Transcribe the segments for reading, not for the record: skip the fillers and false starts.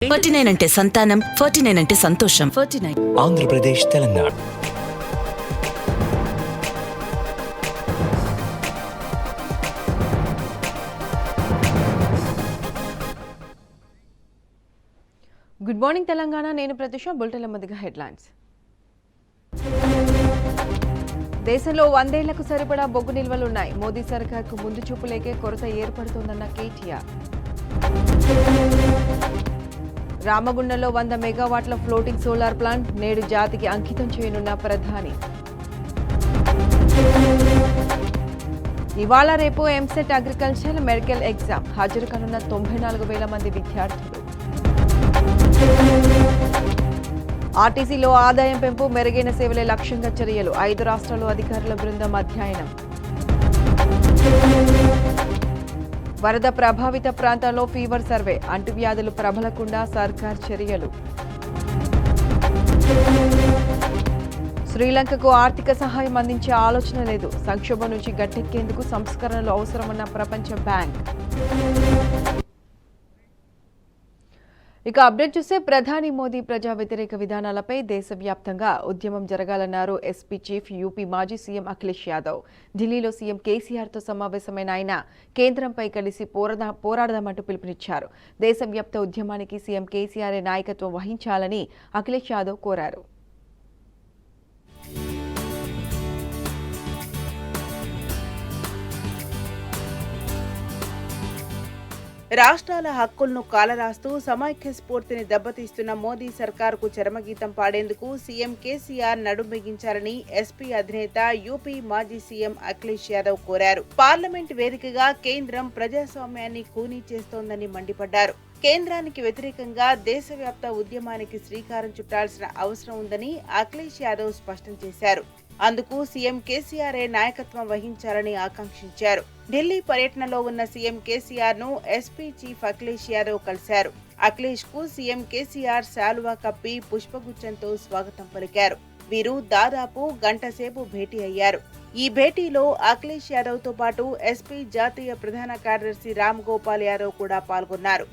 49 అంటే సంతానం, 49 అంటే సంతోషం. 49 ఆంధ్రప్రదేశ్, తెలంగాణ. Good morning Telangana. నేను ప్రతిష. బులెటిన్ల మొదటిగా హెడ్లైన్స్. దేశంలో 100 ఏళ్లకు సరిపడా బొగ్గు నిల్వలున్నాయి. మోదీ సర్కార్కు ముందు చూపులేకే కొరత ఏర్పడుతోందన్న కేటీఆర్. రామగుండంలో 100 మెగావాట్ల ఫ్లోటింగ్ సోలార్ ప్లాంట్ నేడు జాతికి అంకితం చేయనున్న ప్రధాని. ఇవాళ రేపు ఎంసెట్ అగ్రికల్చర్ మెడికల్ ఎగ్జామ్ హాజరు కానున్న 94,000 మంది విద్యార్థులు. ఆర్టీసీలో ఆదాయం పెంపు, మెరుగైన సేవలే లక్ష్యంగా చర్యలు. 5 రాష్ట్రాల్లో అధికారుల బృందం అధ్యయనం. వరద ప్రభావిత ప్రాంతాల్లో ఫీవర్ సర్వే, అంటువ్యాధులు ప్రబలకుండా సర్కార్ చర్యలు. శ్రీలంకకు ఆర్థిక సహాయం అందించే ఆలోచన లేదు. సంక్షోభం నుంచి గట్టెక్కేందుకు సంస్కరణలు అవసరమన్న ప్రపంచ బ్యాంక్. ఇక అప్డేట్ చూస్తే ప్రధాని మోదీ ప్రజా వ్యతిరేక విధానాలపై దేశవ్యాప్తంగా ఉద్యమం జరగాలన్నారు ఎస్పీ చీఫ్, యూపీ మాజీ సీఎం అఖిలేష్ యాదవ్. ఢిల్లీలో సీఎం కేసీఆర్తో సమావేశమైన ఆయన కేంద్రంపై కలిసి పోరాడదామంటూ పిలుపునిచ్చారు. దేశవ్యాప్త ఉద్యమానికి సీఎం కేసీఆర్ నాయకత్వం వహించాలని అఖిలేష్ యాదవ్ కోరారు. రాష్ట్రాల హక్కులను కాలరాస్తూ సమైక్య స్ఫూర్తిని దెబ్బతీస్తున్న మోదీ సర్కారుకు చరమగీతం పాడేందుకు సీఎం కేసీఆర్ నడుం బిగించాలని ఎస్పీ అధినేత, యూపీ మాజీ సీఎం అఖిలేష్ యాదవ్ కోరారు. పార్లమెంట్ వేదికగా కేంద్రం ప్రజాస్వామ్యాన్ని ఖూనీ చేస్తోందని మండిపడ్డారు. కేంద్రానికి వ్యతిరేకంగా దేశవ్యాప్త ఉద్యమానికి శ్రీకారం చుట్టాల్సిన అవసరం ఉందని అఖిలేష్ యాదవ్ స్పష్టం చేశారు. అందుకు సీఎం కేసీఆర్ నాయకత్వం వహించాలని ఆకాంక్షించారు. ఢిల్లీ పర్యటనలో ఉన్న సీఎం కేసీఆర్ ను ఎస్పీ చీఫ్ అఖిలేష్ యాదవ్ కలిశారు. అఖిలేష్ కు సీఎం కేసీఆర్ శాలువా కప్పి పుష్పగుచ్చంతో స్వాగతం పలికారు. వీరు దాదాపు గంట సేపు భేటీ అయ్యారు. ఈ భేటీలో అఖిలేష్ యాదవ్ తో పాటు ఎస్పీ జాతీయ ప్రధాన కార్యదర్శి రామ్ గోపాల్ యాదవ్ కూడా పాల్గొన్నారు.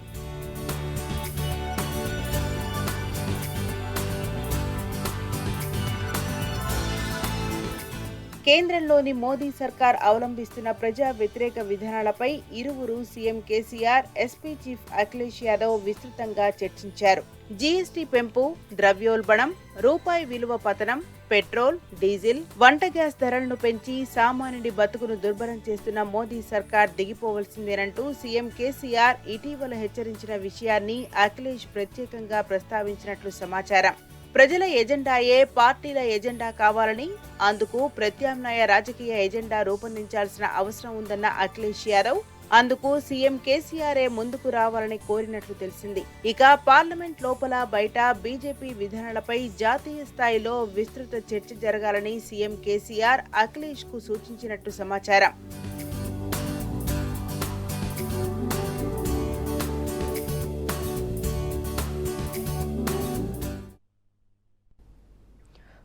కేంద్రంలోని మోదీ సర్కార్ అవలంబిస్తున్న ప్రజా వ్యతిరేక విధానాలపై ఇరువురు CM KCR, SP chief Akhilesh Yadav విస్తృతంగా చర్చించారు. జీఎస్టీ పెంపు, ద్రవ్యోల్బణం, రూపాయి విలువ పతనం, పెట్రోల్, డీజిల్, వంట గ్యాస్ ధరలను పెంచి సామాన్యుడి బతుకును దుర్భరం చేస్తున్న మోదీ సర్కార్ దిగిపోవలసిందేనంటూ సీఎం కేసీఆర్ ఇటీవల హెచ్చరించిన విషయాన్ని అఖిలేష్ ప్రత్యేకంగా ప్రస్తావించినట్లు సమాచారం. ప్రజల ఎజెండాయే పార్టీల ఎజెండా కావాలని, అందుకు ప్రత్యామ్నాయ రాజకీయ ఎజెండా రూపొందించాల్సిన అవసరం ఉందన్న అఖిలేష్ యాదవ్ అందుకు సీఎం కేసీఆర్ ముందుకు రావాలని కోరినట్లు తెలిసింది. ఇక పార్లమెంట్ లోపల బయట బీజేపీ విధానాలపై జాతీయ స్థాయిలో విస్తృత చర్చ జరగాలని సీఎం కేసీఆర్ అఖిలేష్ కు సూచించినట్టు సమాచారం.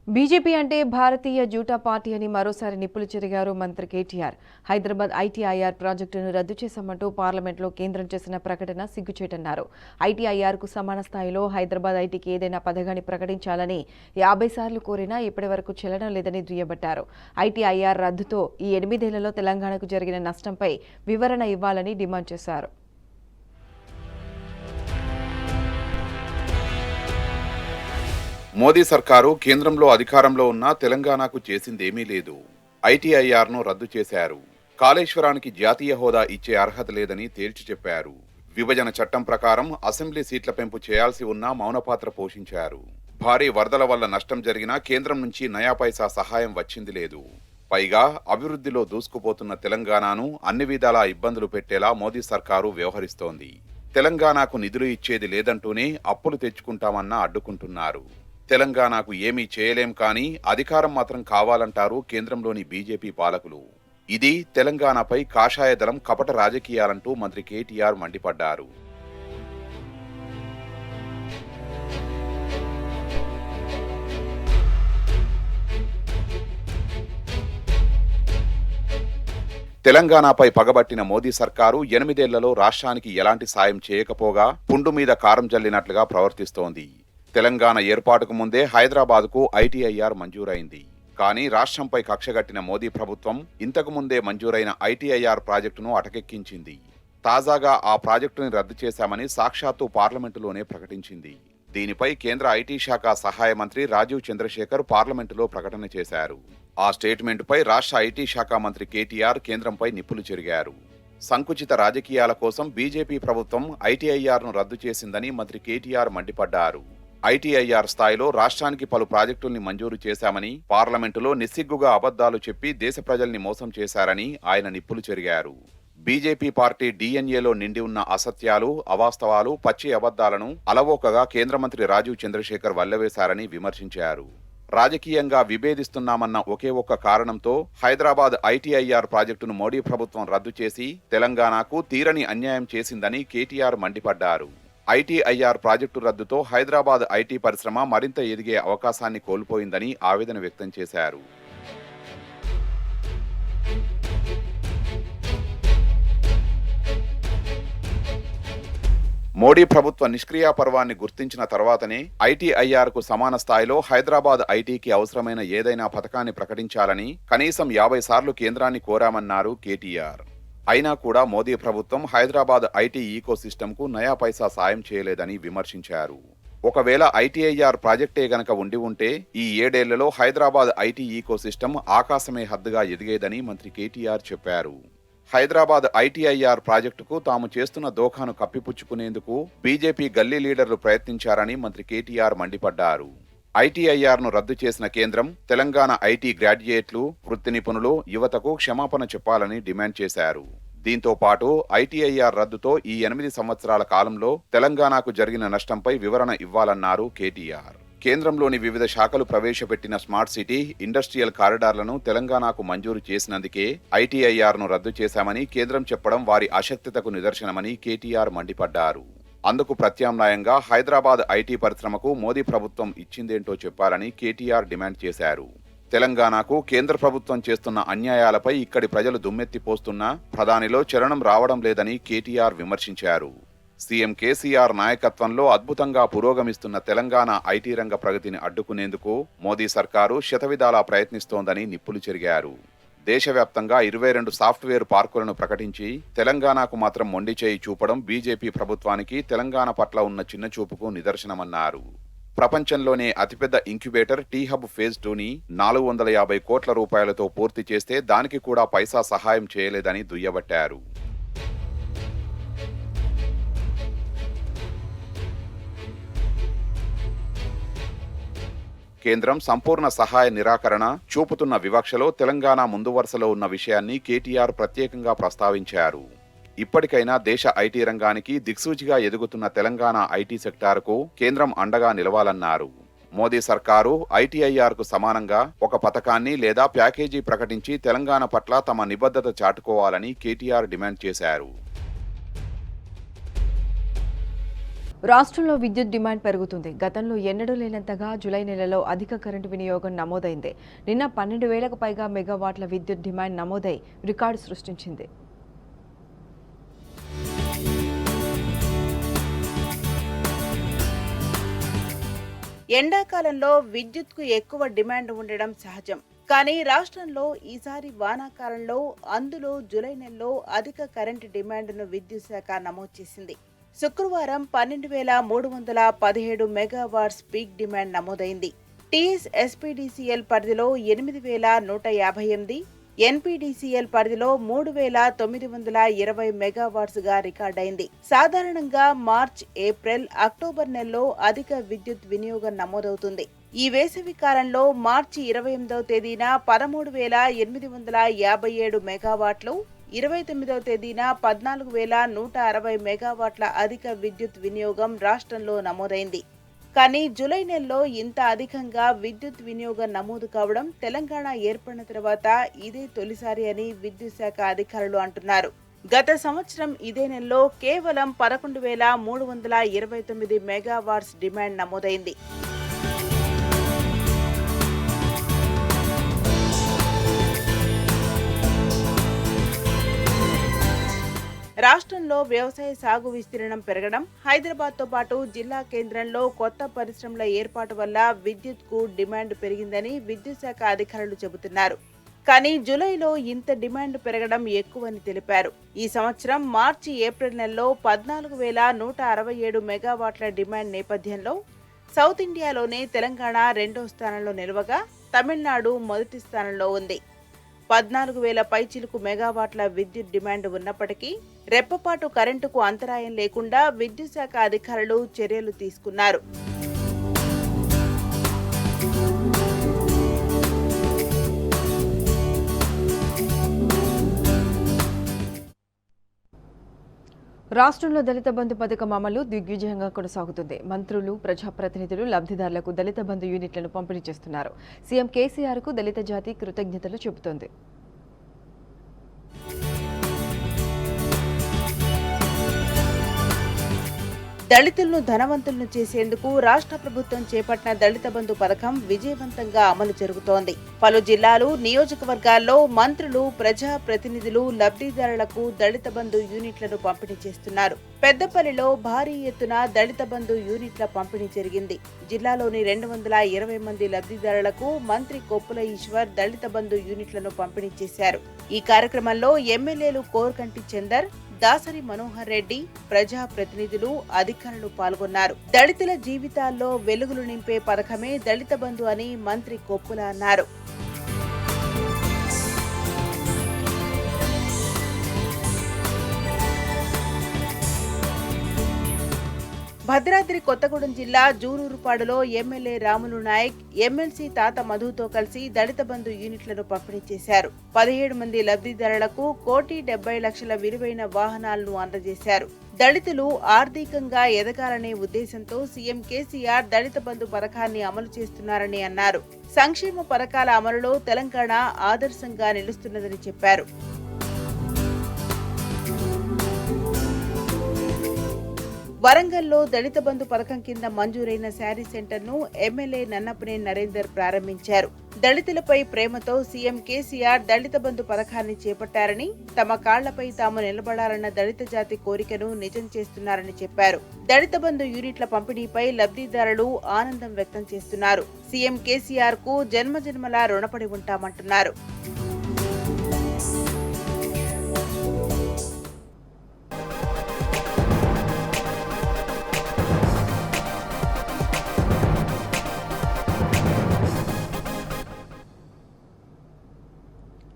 బీజేపీ అంటే భారతీయ జూటా పార్టీ అని మరోసారి నిప్పులు చెరిగారు మంత్రి కేటీఆర్. హైదరాబాద్ ఐటీఐఆర్ ప్రాజెక్టును రద్దు చేశామంటూ పార్లమెంట్లో కేంద్రం చేసిన ప్రకటన సిగ్గుచేటన్నారు. ఐటీఐఆర్కు సమాన స్థాయిలో హైదరాబాద్ ఐటీకి ఏదైనా పథకాన్ని ప్రకటించాలని 50 సార్లు కోరినా ఇప్పటి వరకు చెల్లడం లేదని దుయ్యబట్టారు. ఐటీఐఆర్ రద్దుతో ఈ 8 ఏళ్లలో తెలంగాణకు జరిగిన నష్టంపై వివరణ ఇవ్వాలని డిమాండ్ చేశారు. మోదీ సర్కారు కేంద్రంలో అధికారంలో ఉన్న తెలంగాణకు చేసిందేమీ లేదు. ఐటీఐఆర్ను రద్దు చేశారు. కాళేశ్వరానికి జాతీయ హోదా ఇచ్చే అర్హత లేదని తేల్చి చెప్పారు. విభజన చట్టం ప్రకారం అసెంబ్లీ సీట్ల పెంపు చేయాల్సి ఉన్నా మౌనపాత్ర పోషించారు. భారీ వరదల వల్ల నష్టం జరిగినా కేంద్రం నుంచి నయా పైసా సహాయం వచ్చింది లేదు. పైగా అభివృద్ధిలో దూసుకుపోతున్న తెలంగాణను అన్ని విధాలా ఇబ్బందులు పెట్టేలా మోదీ సర్కారు వ్యవహరిస్తోంది. తెలంగాణకు నిధులు ఇచ్చేది లేదంటూనే అప్పులు తెచ్చుకుంటామన్నా అడ్డుకుంటున్నారు. తెలంగాణకు ఏమీ చేయలేం కానీ అధికారం మాత్రం కావాలంటారు కేంద్రంలోని బీజేపీ పాలకులు. ఇది తెలంగాణపై కాషాయ దళం కపట రాజకీయాలంటూ మంత్రి కేటీఆర్ మండిపడ్డారు. తెలంగాణపై పగబట్టిన మోదీ సర్కారు 8 ఏళ్లలో రాష్ట్రానికి ఎలాంటి సాయం చేయకపోగా పుండు మీద కారం జల్లినట్లుగా ప్రవర్తిస్తోంది. తెలంగాణ ఏర్పాటుకు ముందే హైదరాబాద్కు ఐటీఐఆర్ మంజూరైంది. కానీ రాష్ట్రంపై కక్షగట్టిన మోదీ ప్రభుత్వం ఇంతకు ముందే మంజూరైన ఐటీఐఆర్ ప్రాజెక్టును అటకెక్కించింది. తాజాగా ఆ ప్రాజెక్టుని రద్దు చేశామని సాక్షాత్తు పార్లమెంటులోనే ప్రకటించింది. దీనిపై కేంద్ర ఐటీ శాఖ సహాయ మంత్రి రాజీవ్ చంద్రశేఖర్ పార్లమెంటులో ప్రకటన చేశారు. ఆ స్టేట్మెంటుపై రాష్ట్ర ఐటీ శాఖ మంత్రి కేటీఆర్ కేంద్రంపై నిప్పులు చెరిగారు. సంకుచిత రాజకీయాల కోసం బీజేపీ ప్రభుత్వం ఐటీఐఆర్ను రద్దు చేసిందని మంత్రి కేటీఆర్ మండిపడ్డారు. ఐటీఐఆర్ స్థాయిలో రాష్ట్రానికి పలు ప్రాజెక్టుల్ని మంజూరు చేశామని, పార్లమెంటులో నిస్సిగ్గుగా అబద్ధాలు చెప్పి దేశ ప్రజల్ని మోసం చేశారని ఆయన నిప్పులు చెరిగారు. బీజేపీ పార్టీ డీఎన్ఏలో నిండి ఉన్న అసత్యాలు, అవాస్తవాలు, పచ్చి అబద్ధాలను అలవోకగా కేంద్ర మంత్రి రాజీవ్ చంద్రశేఖర్ వల్లవేశారని విమర్శించారు. రాజకీయంగా విభేదిస్తున్నామన్న ఒకే ఒక్క కారణంతో హైదరాబాద్ ఐటీఐఆర్ ప్రాజెక్టును మోడీ ప్రభుత్వం రద్దు చేసి తెలంగాణకు తీరని అన్యాయం చేసిందని కేటీఆర్ మండిపడ్డారు. ఐటీఐఆర్ ప్రాజెక్టు రద్దుతో హైదరాబాద్ ఐటీ పరిశ్రమ మరింత ఎదిగే అవకాశాన్ని కోల్పోయిందని ఆవేదన వ్యక్తం చేశారు. మోడీ ప్రభుత్వ నిష్క్రియా పర్వాన్ని గుర్తించిన తర్వాతనే ఐటీఐఆర్కు సమాన స్థాయిలో హైదరాబాద్ ఐటీకి అవసరమైన ఏదైనా పథకాన్ని ప్రకటించాలని కనీసం 50 సార్లు కేంద్రాన్ని కోరామన్నారు కేటీఆర్. అయినా కూడా మోదీ ప్రభుత్వం హైదరాబాద్ ఐటీ ఈకోసిస్టంకు నయా పైసా సాయం చేయలేదని విమర్శించారు. ఒకవేళ ఐటీఐఆర్ ప్రాజెక్టే గనక ఉండి ఉంటే ఈ 7 ఏళ్లలో హైదరాబాద్ ఐటీ ఈకోసిస్టం ఆకాశమే హద్దుగా ఎదిగేదని మంత్రి కేటీఆర్ చెప్పారు. హైదరాబాద్ ఐటీఐఆర్ ప్రాజెక్టుకు తాము చేస్తున్న దోఖాను కప్పిపుచ్చుకునేందుకు బీజేపీ గల్లీ లీడర్లు ప్రయత్నించారని మంత్రి కేటీఆర్ మండిపడ్డారు. ఐటీఐఆర్ను రద్దు చేసిన కేంద్రం తెలంగాణ ఐటీ గ్రాడ్యుయేట్లు, వృత్తి నిపుణులు, యువతకు క్షమాపణ చెప్పాలని డిమాండ్ చేశారు. దీంతో పాటు ఐటీఐఆర్ రద్దుతో ఈ 8 సంవత్సరాల కాలంలో తెలంగాణకు జరిగిన నష్టంపై వివరణ ఇవ్వాలన్నారు కేటీఆర్. కేంద్రంలోని వివిధ శాఖలు ప్రవేశపెట్టిన స్మార్ట్ సిటీ, ఇండస్ట్రియల్ కారిడార్లను తెలంగాణకు మంజూరు చేసినందుకే ఐటీఐఆర్ను రద్దు చేశామని కేంద్రం చెప్పడం వారి అశక్తతకు నిదర్శనమని కేటీఆర్ మండిపడ్డారు. అందుకు ప్రత్యామ్నాయంగా హైదరాబాద్ ఐటీ పరిశ్రమకు మోదీ ప్రభుత్వం ఇచ్చిందేంటో చెప్పాలని కేటీఆర్ డిమాండ్ చేశారు. తెలంగాణకు కేంద్ర ప్రభుత్వం చేస్తున్న అన్యాయాలపై ఇక్కడి ప్రజలు దుమ్మెత్తిపోస్తున్నా ప్రధానిలో చలనం రావడం లేదని కేటీఆర్ విమర్శించారు. సీఎం కేసీఆర్ నాయకత్వంలో అద్భుతంగా పురోగమిస్తున్న తెలంగాణ ఐటీ రంగ ప్రగతిని అడ్డుకునేందుకు మోదీ సర్కారు శతవిధాలా ప్రయత్నిస్తోందని నిప్పులు చెరిగారు. దేశవ్యాప్తంగా 22 సాఫ్ట్వేర్ పార్కులను ప్రకటించి తెలంగాణకు మాత్రం మొండి చేయి చూపడం బీజేపీ ప్రభుత్వానికి తెలంగాణ పట్ల ఉన్న చిన్నచూపుకు నిదర్శనమన్నారు. ప్రపంచంలోనే అతిపెద్ద ఇంక్యుబేటర్ టీ హబ్ ఫేజ్ 2ని 450 కోట్ల రూపాయలతో పూర్తి చేస్తే దానికి కూడా పైసా సహాయం చేయలేదని దుయ్యబట్టారు. కేంద్రం సంపూర్ణ సహాయ నిరాకరణ చూపుతున్న వివక్షలో తెలంగాణ ముందు వరుసలో ఉన్న విషయాన్ని కేటీఆర్ ప్రత్యేకంగా ప్రస్తావించారు. ఇప్పటికైనా దేశ ఐటీ రంగానికి దిక్సూచిగా ఎదుగుతున్న తెలంగాణ ఐటీ సెక్టార్కు కేంద్రం అండగా నిలవాలన్నారు. మోదీ సర్కారు ఐటీఐఆర్కు సమానంగా ఒక పథకాన్ని లేదా ప్యాకేజీ ప్రకటించి తెలంగాణ పట్ల తమ నిబద్ధత చాటుకోవాలని కేటీఆర్ డిమాండ్ చేశారు. రాష్ట్రంలో విద్యుత్ డిమాండ్ పెరుగుతుంది. గతంలో ఎన్నడూ లేనంతగా జూలై నెలలో అధిక కరెంటు వినియోగం నమోదైంది. నిన్న 12,000కు పైగా మెగావాట్ల విద్యుత్ డిమాండ్ నమోదై రికార్డు సృష్టించింది. ఎండాకాలంలో విద్యుత్కు ఎక్కువ డిమాండ్ ఉండడం సహజం. కానీ రాష్ట్రంలో ఈసారి వానాకాలంలో, అందులో జూలై నెలలో అధిక కరెంటు డిమాండ్ను విద్యుత్ శాఖ నమోదు చేసింది. శుక్రవారం 12,317 మెగావాట్స్ పీక్ డిమాండ్ నమోదైంది. టీఎస్ ఎస్పీడీసీఎల్ పరిధిలో 8,158, ఎన్పీడీసీఎల్ పరిధిలో 3,920 మెగావాట్స్ గా రికార్డైంది. సాధారణంగా మార్చ్, ఏప్రిల్, అక్టోబర్ నెలలో అధిక విద్యుత్ వినియోగం నమోదవుతుంది. ఈ వేసవి కాలంలో మార్చి 28వ తేదీన 13,857 మెగావాట్లు, 29వ తేదీన 14,160 మెగావాట్ల అధిక విద్యుత్ వినియోగం రాష్ట్రంలో నమోదైంది. కానీ జూలై నెలలో ఇంత అధికంగా విద్యుత్ వినియోగం నమోదు కావడం తెలంగాణ ఏర్పడిన తర్వాత ఇదే తొలిసారి అని విద్యుత్ శాఖ అధికారులు అంటున్నారు. గత సంవత్సరం ఇదే నెలలో కేవలం 11,329 మెగావాట్స్ డిమాండ్ నమోదైంది. రాష్ట్రంలో వ్యవసాయ సాగు విస్తీర్ణం పెరగడం, హైదరాబాద్తో పాటు జిల్లా కేంద్రంలో కొత్త పరిశ్రమల ఏర్పాటు వల్ల విద్యుత్కు డిమాండ్ పెరిగిందని విద్యుత్ శాఖ అధికారులు చెబుతున్నారు. కానీ జూలైలో ఇంత డిమాండ్ పెరగడం ఎక్కువని తెలిపారు. ఈ సంవత్సరం మార్చి, ఏప్రిల్ నెలలో 14,167 మెగావాట్ల డిమాండ్ నేపథ్యంలో సౌత్ ఇండియాలోనే తెలంగాణ రెండో స్థానంలో నిలవగా తమిళనాడు మొదటి స్థానంలో ఉంది. 14,000 పైచిలుకు మెగావాట్ల విద్యుత్ డిమాండ్ ఉన్నప్పటికీ రెప్పపాటు కరెంటుకు అంతరాయం లేకుండా విద్యుత్ శాఖ అధికారులు చర్యలు తీసుకున్నారు. రాష్ట్రంలో దళిత బంధు పథకం అమలు దిగ్విజయంగా కొనసాగుతుంది. మంత్రులు, ప్రజాప్రతినిధులు లబ్ధిదారులకు దళిత బంధు యూనిట్లను పంపిణీ చేస్తున్నారు. సీఎం కేసీఆర్ కు దళిత జాతి కృతజ్ఞతలు చెబుతోంది. దళితులను ధనవంతులను చేసేందుకు రాష్ట్ర ప్రభుత్వం చేపట్టిన దళిత బంధు పథకం విజయవంతంగా అమలు జరుగుతోంది. పలు జిల్లాలు, నియోజకవర్గాల్లో మంత్రులు, ప్రజా ప్రతినిధులు లబ్ధిదారులకు దళిత బంధు యూనిట్లను పంపిణీ చేస్తున్నారు. పెద్దపల్లిలో భారీ ఎత్తున దళిత బంధు యూనిట్ల పంపిణీ జరిగింది. జిల్లాలోని 220 మంది లబ్ధిదారులకు మంత్రి కొప్పుల ఈశ్వర్ దళిత బంధు యూనిట్లను పంపిణీ చేశారు. ఈ కార్యక్రమంలో ఎమ్మెల్యేలు కోరకంటి చందర్, దాసరి మనోహర్ రెడ్డి, ప్రజా ప్రతినిధులు, అధికారులు పాల్గొన్నారు. దళితుల జీవితాల్లో వెలుగులు నింపే పథకమే దళిత బంధు అని మంత్రి కొప్పుల అన్నారు. భద్రాద్రి కొత్తగూడెం జిల్లా జూలూరుపాడులో ఎమ్మెల్యే రాములు నాయక్, ఎమ్మెల్సీ తాత మధుతో కలిసి దళిత బంధు యూనిట్లను పంపిణీ చేశారు. 17 మంది లబ్ధిదారులకు 1,70,00,000 విలువైన వాహనాలను అందజేశారు. దళితులు ఆర్థికంగా ఎదగాలనే ఉద్దేశంతో సీఎం కేసీఆర్ దళిత బంధు పథకాన్ని అమలు చేస్తున్నారని అన్నారు. సంక్షేమ పథకాల అమలులో తెలంగాణ ఆదర్శంగా నిలుస్తున్నదని చెప్పారు. వరంగల్లో దళిత బంధు పథకం కింద మంజూరైన శారీ సెంటర్ను ఎమ్మెల్యే నన్నపనే నరేందర్ ప్రారంభించారు. దళితులపై ప్రేమతో సీఎం కేసీఆర్ దళిత బంధు పథకాన్ని చేపట్టారని, తమ కాళ్లపై తాము నిలబడాలన్న దళిత జాతి కోరికను నిజం చేస్తున్నారని చెప్పారు. దళిత బంధు యూనిట్ల పంపిణీపై లబ్ధిదారులు ఆనందం వ్యక్తం చేస్తున్నారు. సీఎం కేసీఆర్ కు జన్మజన్మలా రుణపడి ఉంటామంటున్నారు.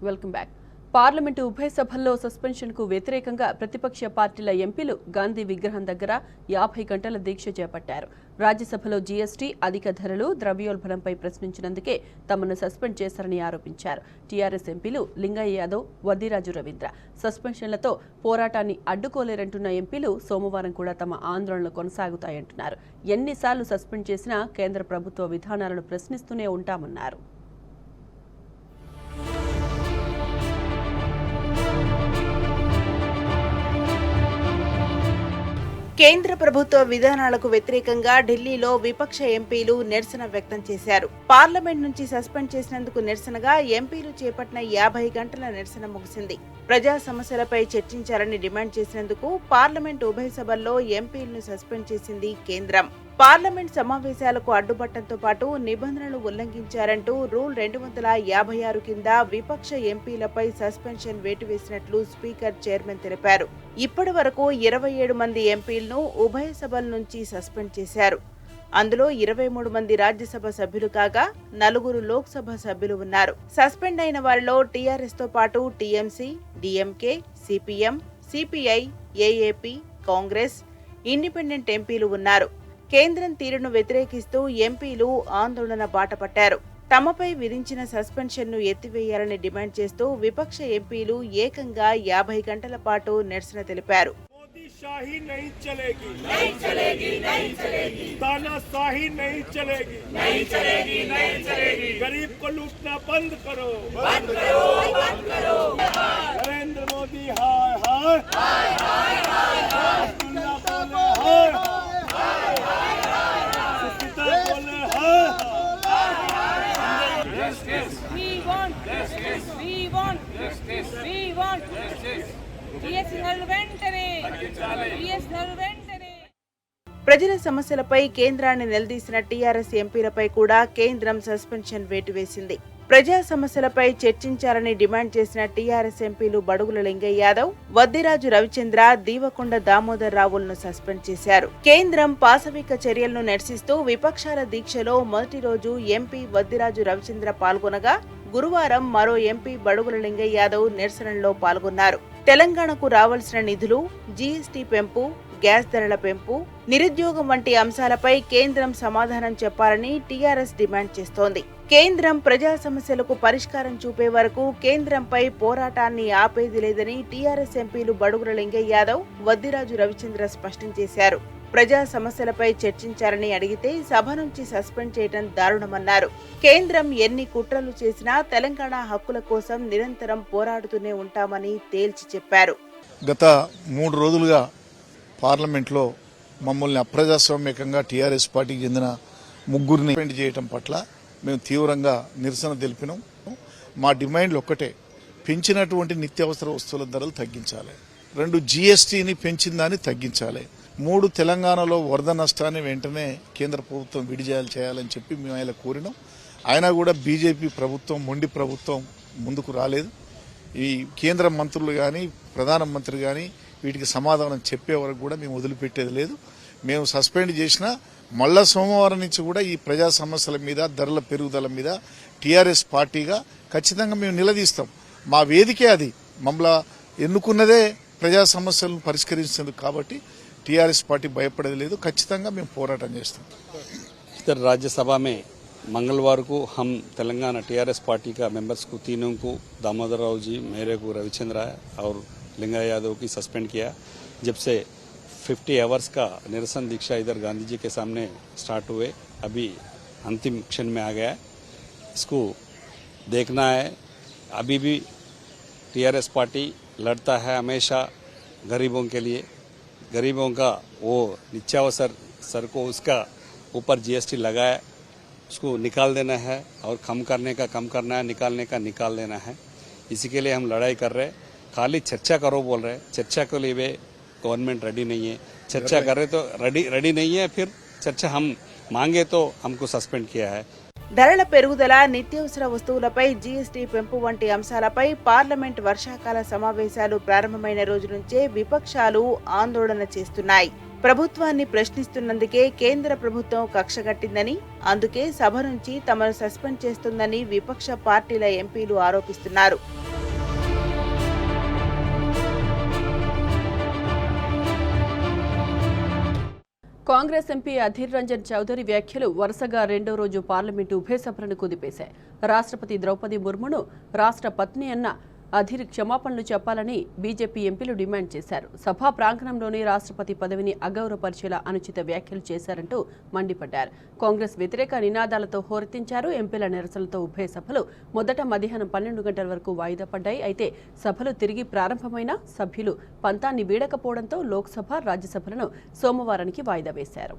Welcome back. పార్లమెంటు ఉభయ సభల్లో సస్పెన్షన్కు వ్యతిరేకంగా ప్రతిపక్ష పార్టీల ఎంపీలు గాంధీ విగ్రహం దగ్గర 50 గంటల దీక్ష చేపట్టారు. రాజ్యసభలో జీఎస్టీ, అధిక ధరలు, ద్రవ్యోల్బణంపై ప్రశ్నించినందుకే తమను సస్పెండ్ చేశారని ఆరోపించారు. టీఆర్ఎస్ ఎంపీలు లింగయ్య యాదవ్, వద్దిరాజు రవీంద్ర సస్పెన్షన్లతో పోరాటాన్ని అడ్డుకోలేరంటున్న ఎంపీలు సోమవారం కూడా తమ ఆందోళనలు కొనసాగుతాయంటున్నారు. ఎన్నిసార్లు సస్పెండ్ చేసినా కేంద్ర ప్రభుత్వ విధానాలను ప్రశ్నిస్తూనే ఉంటామన్నారు. కేంద్ర ప్రభుత్వ విధానాలకు వ్యతిరేకంగా ఢిల్లీలో విపక్ష ఎంపీలు నిరసన వ్యక్తం చేశారు. పార్లమెంట్ నుంచి సస్పెండ్ చేసినందుకు నిరసనగా ఎంపీలు చేపట్టిన 50 గంటల నిరసన ముగిసింది. ప్రజా సమస్యలపై చర్చించాలని డిమాండ్ చేసినందుకు పార్లమెంట్ ఉభయ సభల్లో ఎంపీలను సస్పెండ్ చేసింది కేంద్రం. పార్లమెంట్ సమావేశాలకు అడ్డుపట్టడంతో పాటు నిబంధనలు ఉల్లంఘించారంటూ రూల్ 256 కింద విపక్ష ఎంపీలపై సస్పెన్షన్ వేటు వేసినట్లు స్పీకర్ చైర్మన్ తెలిపారు. ఇప్పటి వరకు 27 మంది ఎంపీలను ఉభయ సభల నుంచి సస్పెండ్ చేశారు. అందులో 23 మంది రాజ్యసభ సభ్యులు కాగా 4 లోక్సభ సభ్యులు ఉన్నారు. సస్పెండ్ అయిన వారిలో టీఆర్ఎస్ తో పాటు TMC, DMK, CPM, CPI, AAP, Congress, independent ఎంపీలు ఉన్నారు. కేంద్రం తీరును వ్యతిరేకిస్తూ ఎంపీలు ఆందోళన బాటపట్టారు. తమపై విధించిన సస్పెన్షన్ను ఎత్తివేయాలని డిమాండ్ చేస్తూ విపక్ష ఎంపీలు ఏకంగా 50 గంటల పాటు నిరసన తెలిపారు. शाही नहीं चलेगी, नहीं चलेगी, नहीं चलेगी, तानाशाही नहीं चलेगी, नहीं चलेगी, नहीं चलेगी, गरीब को लूटना बंद करो, बंद करो, बंद करो। नरेंद्र मोदी हाय हाय हाय हाय हाय हाय, अब्दुल्ला बोले हाय हाय हाय हाय, सुष्मिता बोले हाय हाय। Justice. We want justice. We want justice. We want justice. DSC వెంటనే ప్రజల సమస్యలపై కేంద్రాన్ని నిలదీసిన టీఆర్ఎస్ ఎంపీలపై కూడా కేంద్రం సస్పెన్షన్ వేటు వేసింది. ప్రజా సమస్యలపై చర్చించాలని డిమాండ్ చేసిన టీఆర్ఎస్ ఎంపీలు బడుగుల లింగయ్య యాదవ్, వద్దిరాజు రవిచంద్ర, దీవకొండ దామోదర్ రావులను సస్పెండ్ చేశారు. కేంద్రం పాశవిక చర్యలను నిరసిస్తూ విపక్షాల దీక్షలో మొదటి రోజు ఎంపీ వద్దిరాజు రవిచంద్ర పాల్గొనగా గురువారం మరో ఎంపీ బడుగుల లింగయ్య యాదవ్ నిరసనలో పాల్గొన్నారు. తెలంగాణకు రావాల్సిన నిధులు, జీఎస్టీ పెంపు, గ్యాస్ ధరల పెంపు, నిరుద్యోగం వంటి అంశాలపై కేంద్రం సమాధానం చెప్పాలని టీఆర్ఎస్ డిమాండ్ చేస్తోంది. కేంద్రం ప్రజా సమస్యలకు పరిష్కారం చూపే వరకు కేంద్రంపై పోరాటాన్ని ఆపేది లేదని టీఆర్ఎస్ ఎంపీలు బడుగుల లింగయ్య యాదవ్, వద్దిరాజు రవిచంద్ర స్పష్టం చేశారు. ప్రజా సమస్యలపై చర్చించాలని అడిగితే సభ నుంచి సస్పెండ్ చేయడం దారుణమన్నారు. కేంద్రం ఎన్ని కుట్రలు చేసినా తెలంగాణ హక్కుల కోసం నిరంతరం పోరాడుతూనే ఉంటామని తేల్చి చెప్పారు. గత 3 రోజులుగా పార్లమెంట్లో మమ్మల్ని అప్రజాస్వామ్యకంగా టీఆర్ఎస్ పార్టీకి చెందిన ముగ్గురిని సస్పెండ్ చేయడం పట్ల మేము తీవ్రంగా నిరసన తెలిపినాం. మా డిమాండ్లు ఒక్కటే, పెంచినటువంటి నిత్యావసర వస్తువుల ధరలు తగ్గించాలి. 2 జీఎస్టీని పెంచిన దాన్ని తగ్గించాలి. 3 తెలంగాణలో వరద నష్టాన్ని వెంటనే కేంద్ర ప్రభుత్వం విడుదల చేయాలని చెప్పి మేము ఆయన కోరినాం. అయినా కూడా బీజేపీ ప్రభుత్వం, మొండి ప్రభుత్వం ముందుకు రాలేదు. ఈ కేంద్ర మంత్రులు కానీ ప్రధానమంత్రి కానీ వీటికి సమాధానం చెప్పే వరకు కూడా మేము వదిలిపెట్టేది లేదు. మేము సస్పెండ్ చేసినా మళ్ళా సోమవారం నుంచి కూడా ఈ ప్రజా సమస్యల మీద, ధరల పెరుగుదల మీద టీఆర్ఎస్ పార్టీగా ఖచ్చితంగా మేము నిలదీస్తాం. మా వేదికే అది. మమ్మల్ని ఎన్నుకున్నదే ప్రజా సమస్యలను పరిష్కరించేందుకు కాబట్టి టీఆర్ఎస్ పార్టీ భయపడేది లేదు. ఖచ్చితంగా మేము పోరాటం చేస్తాం. इधर राज्यसभा में मंगलवार को हम तेलंगाना टीआरएस पार्टी का मेंबर्स को तीनों को, दामोदर राव जी, मेरे को रविचंद्र और लिंगैया यादव की सस्पेंड किया. जब से 50 आवर्स का निरसन दीक्षा इधर गांधी जी के सामने स्टार्ट हुए, अभी अंतिम क्षण में आ गया है. इसको देखना है. अभी भी टीआरएस पार्टी लड़ता है हमेशा गरीबों के लिए. गरीबों का वो नित्यावसर सर को उसका ऊपर जीएसटी लगाया, उसको निकाल देना है और कम करने का कम करना है, निकालने का निकाल देना है. इसी के लिए हम लड़ाई कर रहे हैं. खाली चर्चा करो बोल रहे हैं. चर्चा के लिए गवर्नमेंट रेडी नहीं है. चर्चा कर रहे तो रेडी नहीं है. फिर चर्चा हम मांगे तो हमको सस्पेंड किया है. ధరల పెరుగుదల, నిత్యావసర వస్తువులపై జీఎస్టీ పెంపు వంటి అంశాలపై పార్లమెంట్ వర్షాకాల సమావేశాలు ప్రారంభమైన రోజు నుంచే విపక్షాలు ఆందోళన చేస్తున్నాయి. ప్రభుత్వాన్ని ప్రశ్నిస్తున్నందుకే కేంద్ర ప్రభుత్వం కక్షగట్టిందని, అందుకే సభ నుంచి తమను సస్పెండ్ చేస్తుందని విపక్ష పార్టీల ఎంపీలు ఆరోపిస్తున్నారు. కాంగ్రెస్ ఎంపీ అధీర్ రంజన్ చౌదరి వ్యాఖ్యలు వరుసగా రెండో రోజు పార్లమెంటు ఉభయ సభలను కుదిపేశాయి. రాష్ట్రపతి ద్రౌపది ముర్మును రాష్ట్ర పత్ని అన్న అధీర్ క్షమాపణలు చెప్పాలని బీజేపీ ఎంపీలు డిమాండ్ చేశారు. సభా ప్రాంగణంలోనే రాష్ట్రపతి పదవిని అగౌరవపరిచేలా అనుచిత వ్యాఖ్యలు చేశారంటూ మండిపడ్డారు. కాంగ్రెస్ వ్యతిరేక నినాదాలతో హోరెత్తించారు. ఎంపీల నిరసనలతో ఉభయ సభలు మొదట మధ్యాహ్నం 12 గంటల వరకు వాయిదా పడ్డాయి. అయితే సభలు తిరిగి ప్రారంభమైన సభ్యులు పంతాన్ని వీడకపోవడంతో లోక్సభ, రాజ్యసభలను సోమవారానికి వాయిదా వేశారు.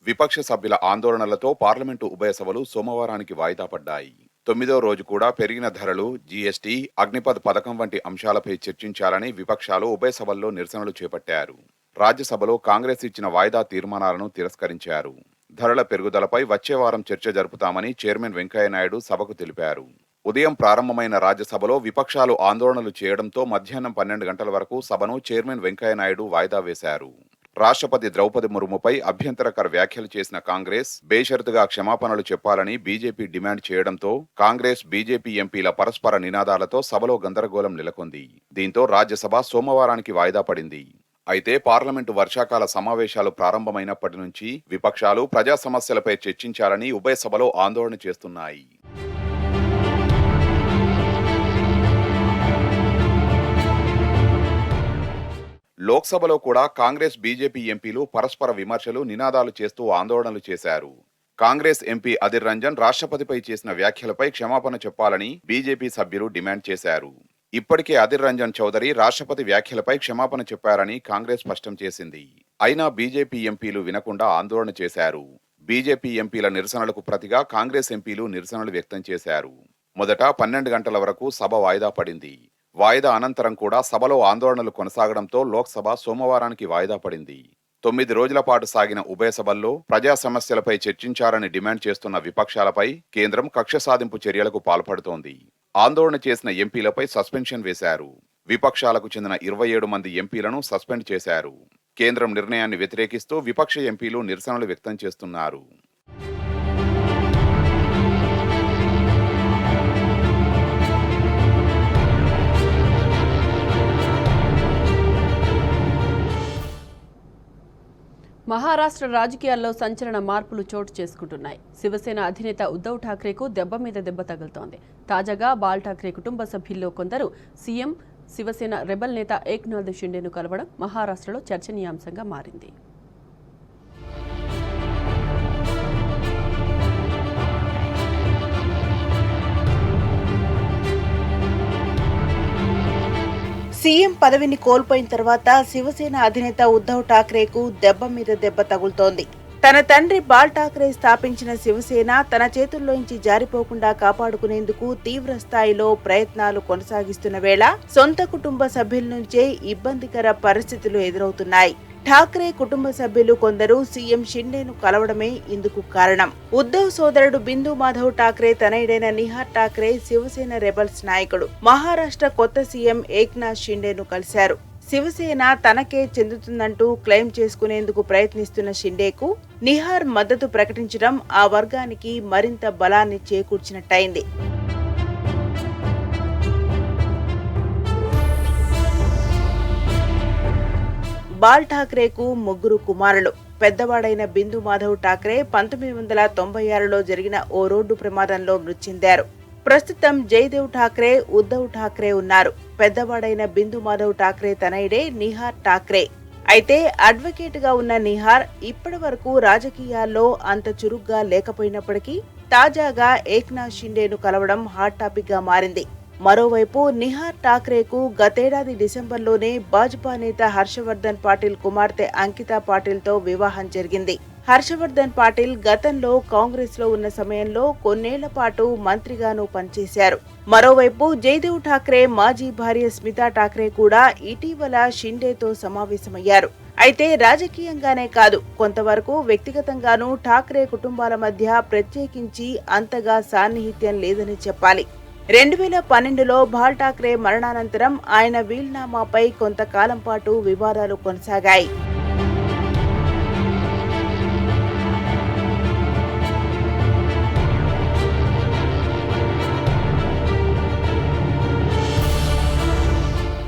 విపక్ష సభ్యుల ఆందోళనలతో పార్లమెంటు ఉభయ సభలు సోమవారానికి వాయిదా పడ్డాయి. 9వ రోజు కూడా పెరిగిన ధరలు, జీఎస్టీ, అగ్నిపథ్ పథకం వంటి అంశాలపై చర్చించాలని విపక్షాలు ఉభయ సభల్లో నిరసనలు చేపట్టారు. రాజ్యసభలో కాంగ్రెస్ ఇచ్చిన వాయిదా తీర్మానాలను తిరస్కరించారు. ధరల పెరుగుదలపై వచ్చే వారం చర్చ జరుపుతామని చైర్మన్ వెంకయ్యనాయుడు సభకు తెలిపారు. ఉదయం ప్రారంభమైన రాజ్యసభలో విపక్షాలు ఆందోళనలు చేయడంతో మధ్యాహ్నం 12 గంటల వరకు సభను చైర్మన్ వెంకయ్యనాయుడు వాయిదా వేశారు. రాష్ట్రపతి ద్రౌపది ముర్ముపై అభ్యంతరకర వ్యాఖ్యలు చేసిన కాంగ్రెస్ బేషరతుగా క్షమాపణలు చెప్పాలని బీజేపీ డిమాండ్ చేయడంతో కాంగ్రెస్, బీజేపీ ఎంపీల పరస్పర నినాదాలతో సభలో గందరగోళం నెలకొంది. దీంతో రాజ్యసభ సోమవారానికి వాయిదా పడింది. అయితే పార్లమెంటు వర్షాకాల సమావేశాలు ప్రారంభమైనప్పటి నుంచి విపక్షాలు ప్రజా సమస్యలపై చర్చించాలని ఉభయ సభలో ఆందోళన చేస్తున్నాయి. లోక్సభలో కూడా కాంగ్రెస్, బీజేపీ ఎంపీలు పరస్పర విమర్శలు, నినాదాలు చేస్తూ ఆందోళనలు చేశారు. కాంగ్రెస్ ఎంపీ అధీర్ రంజన్ రాష్ట్రపతిపై చేసిన వ్యాఖ్యలపై క్షమాపణ చెప్పాలని బీజేపీ సభ్యులు డిమాండ్ చేశారు. ఇప్పటికే అధీర్ రంజన్ చౌదరి రాష్ట్రపతి వ్యాఖ్యలపై క్షమాపణ చెప్పారని కాంగ్రెస్ స్పష్టం చేసింది. అయినా బీజేపీ ఎంపీలు వినకుండా ఆందోళన చేశారు. బీజేపీ ఎంపీల నిరసనలకు ప్రతిగా కాంగ్రెస్ ఎంపీలు నిరసనలు వ్యక్తం చేశారు. మొదట 12 గంటల వరకు సభ వాయిదా పడింది. వాయిదా అనంతరం కూడా సభలో ఆందోళనలు కొనసాగడంతో లోక్సభ సోమవారానికి వాయిదా పడింది. 9 రోజుల పాటు సాగిన ఉభయ సభల్లో ప్రజా సమస్యలపై చర్చించారని డిమాండ్ చేస్తున్న విపక్షాలపై కేంద్రం కక్ష సాధింపు చర్యలకు పాల్పడుతోంది. ఆందోళన చేసిన ఎంపీలపై సస్పెన్షన్ వేశారు. విపక్షాలకు చెందిన 27 మంది ఎంపీలను సస్పెండ్ చేశారు. కేంద్రం నిర్ణయాన్ని వ్యతిరేకిస్తూ విపక్ష ఎంపీలు నిరసనలు వ్యక్తం చేస్తున్నారు. మహారాష్ట్ర రాజకీయాల్లో సంచలన మార్పులు చోటు చేసుకుంటున్నాయి. శివసేన అధినేత ఉద్ధవ్ ఠాక్రేకు దెబ్బ మీద దెబ్బ తగులుతోంది. తాజాగా బాల్ ఠాక్రే కుటుంబ సభ్యుల్లో కొందరు సీఎం శివసేన రెబల్ నేత ఏక్నాథ్ షిండేను కలవడం మహారాష్ట్రలో చర్చనీయాంశంగా మారింది. సీఎం పదవిని కోల్పోయిన తర్వాత శివసేన అధినేత ఉద్ధవ్ ఠాక్రేకు దెబ్బ మీద దెబ్బ తగులుతోంది. తన తండ్రి బాల్ ఠాక్రే స్థాపించిన శివసేన తన చేతుల్లోంచి జారిపోకుండా కాపాడుకునేందుకు తీవ్ర స్థాయిలో ప్రయత్నాలు కొనసాగిస్తున్న వేళ సొంత కుటుంబ సభ్యుల నుంచే ఇబ్బందికర పరిస్థితులు ఎదురవుతున్నాయి. ఠాక్రే కుటుంబ సభ్యులు కొందరు సీఎం షిండేను కలవడమే ఇందుకు కారణం. ఉద్ధవ్ సోదరుడు బిందు మాధవ్ ఠాక్రే తనయుడైన నిహార్ ఠాక్రే శివసేన రెబల్స్ నాయకుడు మహారాష్ట్ర కొత్త సీఎం ఏక్నాథ్ షిండేను కలిశారు. శివసేన తనకే చెందుతుందంటూ క్లెయిమ్ చేసుకునేందుకు ప్రయత్నిస్తున్న షిండేకు నిహార్ మద్దతు ప్రకటించడం ఆ వర్గానికి మరింత బలాన్ని చేకూర్చినట్టయింది. బాల్ ఠాక్రేకు 3 కుమారులు. పెద్దవాడైన బిందు మాధవ్ ఠాక్రే 1996లో జరిగిన ఓ రోడ్డు ప్రమాదంలో మృతి చెందారు. ప్రస్తుతం జయదేవ్ ఠాక్రే, ఉద్ధవ్ ఠాక్రే ఉన్నారు. పెద్దవాడైన బిందు మాధవ్ ఠాక్రే తనయుడే నిహార్ ఠాక్రే. అయితే అడ్వకేట్ గా ఉన్న నిహార్ ఇప్పటి వరకు రాజకీయాల్లో అంత చురుగ్గా లేకపోయినప్పటికీ తాజాగా ఏక్నాథ్ షిండేను కలవడం హాట్ టాపిక్ గా మారింది. మరోవైపు నిహార్ ఠాక్రేకు గతేడాది డిసెంబర్లోనే భాజపా నేత హర్షవర్ధన్ పాటిల్ కుమార్తె అంకితా పాటిల్తో వివాహం జరిగింది. హర్షవర్ధన్ పాటిల్ గతంలో కాంగ్రెస్ లో ఉన్న సమయంలో కొన్నేళ్ల పాటు మంత్రిగాను పనిచేశారు. మరోవైపు జయదేవ్ ఠాక్రే మాజీ భార్య స్మితా ఠాక్రే కూడా ఇటీవల షిండేతో సమావేశమయ్యారు. అయితే రాజకీయంగానే కాదు, కొంతవరకు వ్యక్తిగతంగానూ ఠాక్రే కుటుంబాల మధ్య ప్రత్యేకించి అంతగా సాన్నిహిత్యం లేదని చెప్పాలి. 2012లో బాల్ ఠాక్రే మరణానంతరం ఆయన వీల్నామాపై కొంతకాలం పాటు వివాదాలు కొనసాగాయి.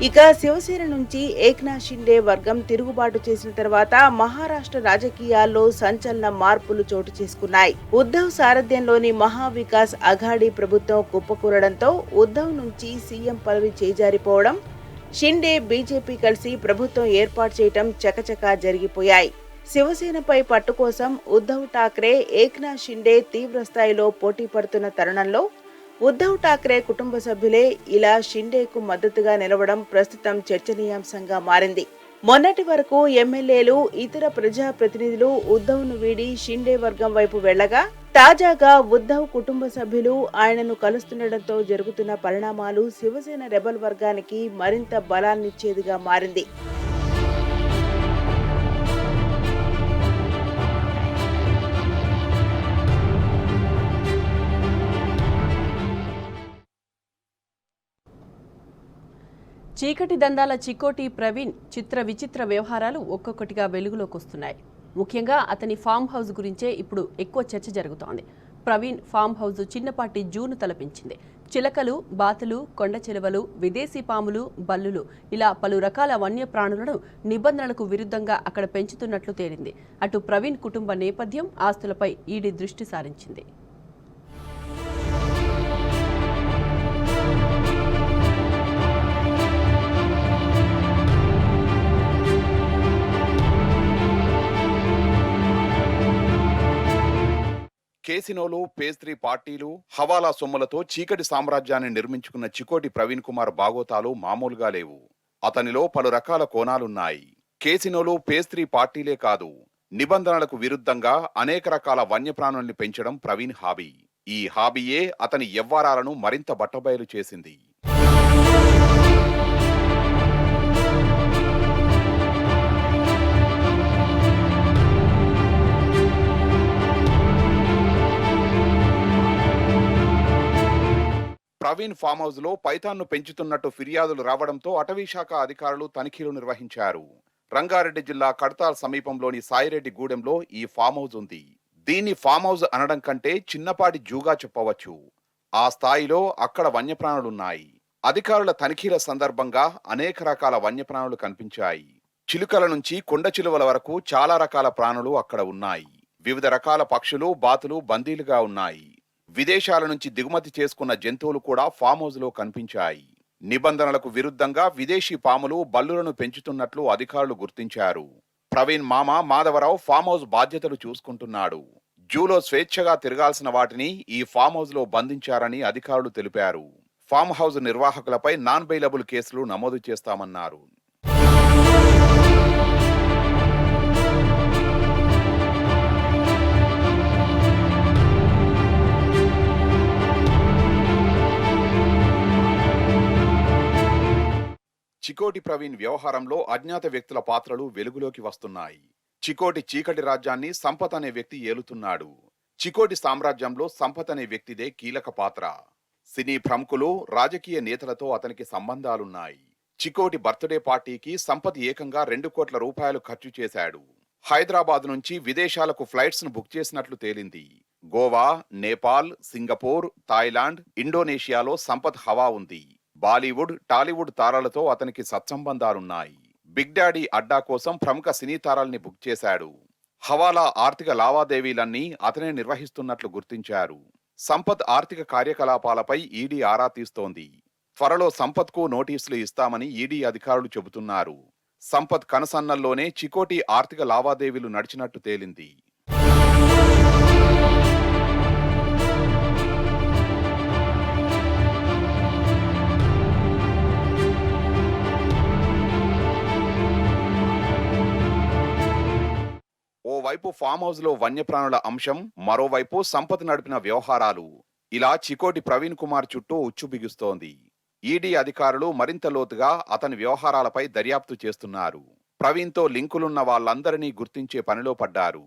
ఇక శివసేన నుంచి ఏక్నాథ్ షిండే వర్గం తిరుగుబాటు చేసిన తర్వాత మహారాష్ట్ర రాజకీయాల్లో సంచలన మార్పులు చోటు చేసుకున్నాయి. ఉద్ధవ్ సారథ్యంలోని మహావికాస్ అఘాడీ ప్రభుత్వం కుప్పకూలడంతో ఉద్ధవ్ నుంచి సీఎం పదవి చేజారిపోవడం, షిండే బీజేపీ కలిసి ప్రభుత్వం ఏర్పాటు చేయడం చకచకా జరిగిపోయాయి. శివసేనపై పట్టు కోసం ఉద్ధవ్ ఠాక్రే, ఏక్నాథ్ షిండే తీవ్ర స్థాయిలో పోటీ పడుతున్న తరుణంలో ఉద్ధవ్ ఠాక్రే కుటుంబ సభ్యులే ఇలా షిండేకు మద్దతుగా నిలవడం ప్రస్తుతం చర్చనీయాంశంగా మారింది. మొన్నటి వరకు ఎమ్మెల్యేలు, ఇతర ప్రజాప్రతినిధులు ఉద్ధవ్ను వీడి షిండే వర్గం వైపు వెళ్లగా, తాజాగా ఉద్ధవ్ కుటుంబ సభ్యులు ఆయనను కలుస్తుండటంతో జరుగుతున్న పరిణామాలు శివసేన రెబల్ వర్గానికి మరింత బలాన్నిచ్చేదిగా మారింది. చీకటి దందాల చికోటి ప్రవీణ్ చిత్ర విచిత్ర వ్యవహారాలు ఒక్కొక్కటిగా వెలుగులోకి వస్తున్నాయి. ముఖ్యంగా అతని ఫామ్ హౌస్ గురించే ఇప్పుడు ఎక్కువ చర్చ జరుగుతోంది. ప్రవీణ్ ఫామ్ హౌస్ చిన్నపాటి జూను తలపించింది. చిలకలు, బాతులు, కొండ చిలువలు, విదేశీ పాములు, బల్లులు ఇలా పలు రకాల వన్యప్రాణులను నిబంధనలకు విరుద్ధంగా అక్కడ పెంచుతున్నట్లు తేలింది. అటు ప్రవీణ్ కుటుంబ నేపథ్యం, ఆస్తులపై ఈడీ దృష్టి సారించింది. కేసినోలు, పేస్త్రీ పార్టీలు, హవాలా సొమ్ములతో చీకటి సామ్రాజ్యాన్ని నిర్మించుకున్న చికోటి ప్రవీణ్ కుమార్ బాగోతాలు మామూలుగా లేవు. అతనిలో పలు రకాల కోణాలున్నాయి. కేసినోలు, పేస్త్రీ పార్టీలే కాదు, నిబంధనలకు విరుద్ధంగా అనేక రకాల వన్యప్రాణుల్ని పెంచడం ప్రవీణ్ హాబీ. ఈ హాబీయే అతని యవ్వారాలను మరింత బట్టబయలు చేసింది. ప్రవీణ్ ఫామ్ హౌస్ లో పైథాన్ను పెంచుతున్నట్టు ఫిర్యాదులు రావడంతో అటవీశాఖ అధికారులు తనిఖీలు నిర్వహించారు. రంగారెడ్డి జిల్లా కడతాల్ సమీపంలోని సాయిరెడ్డి గూడెంలో ఈ ఫామ్ హౌస్ ఉంది. దీన్ని ఫామ్ హౌస్ అనడం కంటే చిన్నపాటి జూగా చెప్పవచ్చు. ఆ స్థాయిలో అక్కడ వన్యప్రాణులున్నాయి. అధికారుల తనిఖీల సందర్భంగా అనేక రకాల వన్యప్రాణులు కనిపించాయి. చిలుకల నుంచి కొండ చిలువల వరకు చాలా రకాల ప్రాణులు అక్కడ ఉన్నాయి. వివిధ రకాల పక్షులు, బాతులు బందీలుగా ఉన్నాయి. విదేశాల నుంచి దిగుమతి చేసుకున్న జంతువులు కూడా ఫామ్ హౌస్ లో కనిపించాయి. నిబంధనలకు విరుద్ధంగా విదేశీ పాములు, బల్లులను పెంచుతున్నట్లు అధికారులు గుర్తించారు. ప్రవీణ్ మామ మాధవరావు ఫామ్ హౌస్ బాధ్యతలు చూసుకుంటున్నాడు. జూలో స్వేచ్ఛగా తిరగాల్సిన వాటిని ఈ ఫామ్ హౌస్ లో బంధించారని అధికారులు తెలిపారు. ఫామ్ హౌస్ నిర్వాహకులపై నాన్ బెయిలబుల్ కేసులు నమోదు చేస్తామన్నారు. చికోటి ప్రవీణ్ వ్యవహారంలో అజ్ఞాత వ్యక్తుల పాత్రలు వెలుగులోకి వస్తున్నాయి. చికోటి చీకటి రాజ్యాన్ని సంపత్ అనే వ్యక్తి ఏలుతున్నాడు. చికోటి సామ్రాజ్యంలో సంపత్ అనే వ్యక్తిదే కీలక పాత్ర. సినీ ప్రముఖులు, రాజకీయ నేతలతో అతనికి సంబంధాలున్నాయి. చికోటి బర్త్డే పార్టీకి సంపత్ ఏకంగా 2 కోట్ల రూపాయలు ఖర్చు చేశాడు. హైదరాబాద్ నుంచి విదేశాలకు ఫ్లైట్స్ ను బుక్ చేసినట్లు తేలింది. గోవా, నేపాల్, సింగపూర్, థాయిలాండ్, ఇండోనేషియాలో సంపత్ హవా ఉంది. బాలీవుడ్, టాలీవుడ్ తారాలతో అతనికి సత్సంబంధాలున్నాయి. బిగ్ డాడీ అడ్డా కోసం ప్రముఖ సినీ తారాల్ని బుక్ చేశాడు. హవాలా ఆర్థిక లావాదేవీలన్నీ అతనే నిర్వహిస్తున్నట్లు గుర్తించారు. సంపత్ ఆర్థిక కార్యకలాపాలపై ఈడీ ఆరా తీస్తోంది. త్వరలో సంపత్కు నోటీసులు ఇస్తామని ఈడీ అధికారులు చెబుతున్నారు. సంపత్ కనసన్నల్లోనే చికోటి ఆర్థిక లావాదేవీలు నడిచినట్టు తేలింది. ఓవైపు ఫామ్ హౌస్ లో వన్యప్రాణుల అంశం, మరోవైపు సంపత్ నడిపిన వ్యవహారాలు, ఇలా చికోటి ప్రవీణ్ కుమార్ చుట్టూ ఉచ్చు బిగుస్తోంది. ఈడీ అధికారులు మరింత లోతుగా అతని వ్యవహారాలపై దర్యాప్తు చేస్తున్నారు. ప్రవీణ్తో లింకులున్న వాళ్ళందరినీ గుర్తించే పనిలో పడ్డారు.